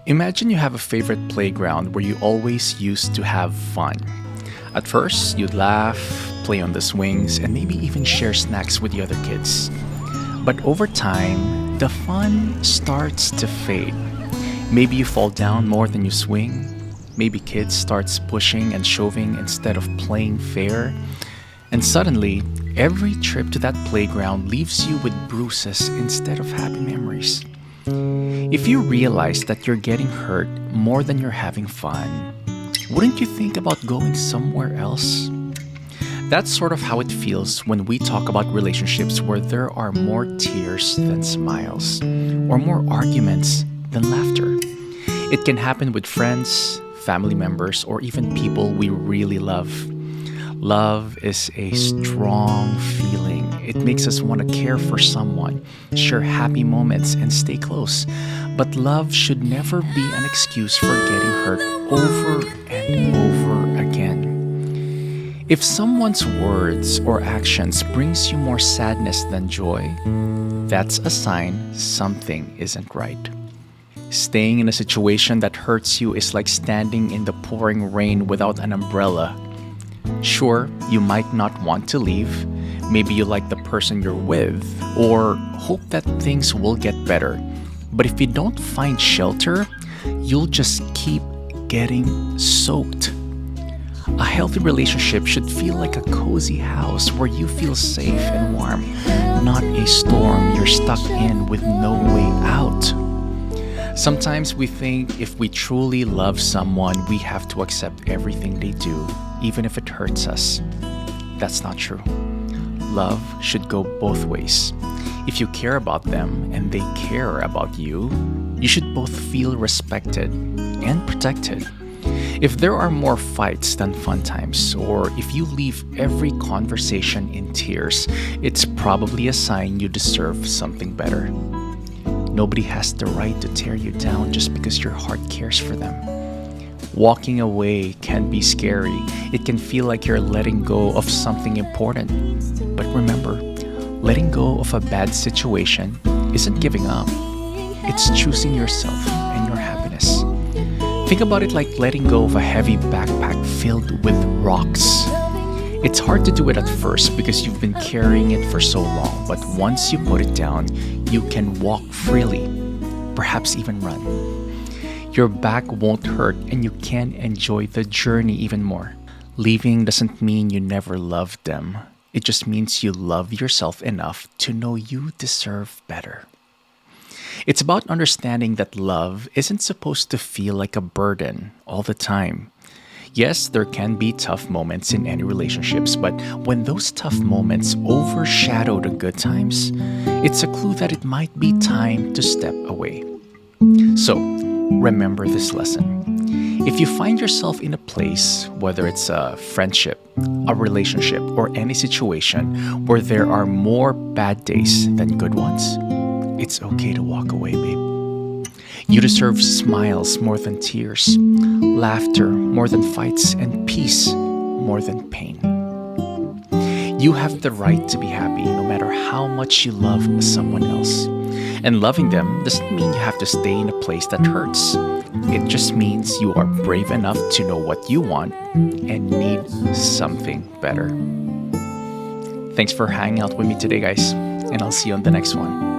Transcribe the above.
Imagine you have a favorite playground where you always used to have fun. At first, you'd laugh, play on the swings, and maybe even share snacks with the other kids. But over time, the fun starts to fade. Maybe you fall down more than you swing. Maybe kids starts pushing and shoving instead of playing fair. And suddenly, every trip to that playground leaves you with bruises instead of happy memories. If you realize that you're getting hurt more than you're having fun, wouldn't you think about going somewhere else? That's sort of how it feels when we talk about relationships where there are more tears than smiles, or more arguments than laughter. It can happen with friends, family members, or even people we really love. Love is a strong feeling. It makes us want to care for someone, share happy moments, and stay close. But love should never be an excuse for getting hurt over and over again. If someone's words or actions brings you more sadness than joy, that's a sign something isn't right. Staying in a situation that hurts you is like standing in the pouring rain without an umbrella. Sure, you might not want to leave. Maybe you like the person you're with, or hope that things will get better. But if you don't find shelter, you'll just keep getting soaked. A healthy relationship should feel like a cozy house where you feel safe and warm, not a storm you're stuck in with no way out. Sometimes we think if we truly love someone, we have to accept everything they do, even if it hurts us. That's not true. Love should go both ways. If you care about them and they care about you, you should both feel respected and protected. If there are more fights than fun times, or if you leave every conversation in tears, it's probably a sign you deserve something better. Nobody has the right to tear you down just because your heart cares for them. Walking away can be scary. It can feel like you're letting go of something important. But remember, letting go of a bad situation isn't giving up. It's choosing yourself and your happiness. Think about it like letting go of a heavy backpack filled with rocks. It's hard to do it at first because you've been carrying it for so long, but once you put it down, you can walk freely, perhaps even run. Your back won't hurt and you can enjoy the journey even more. Leaving doesn't mean you never loved them. It just means you love yourself enough to know you deserve better. It's about understanding that love isn't supposed to feel like a burden all the time. Yes, there can be tough moments in any relationships, but when those tough moments overshadow the good times, it's a clue that it might be time to step away. So, remember this lesson. If you find yourself in a place, whether it's a friendship, a relationship, or any situation where there are more bad days than good ones, it's okay to walk away, babe. You deserve smiles more than tears, laughter more than fights, and peace more than pain. You have the right to be happy no matter how much you love someone else. And loving them doesn't mean you have to stay in a place that hurts. It just means you are brave enough to know what you want and need something better. Thanks for hanging out with me today, guys, and I'll see you on the next one.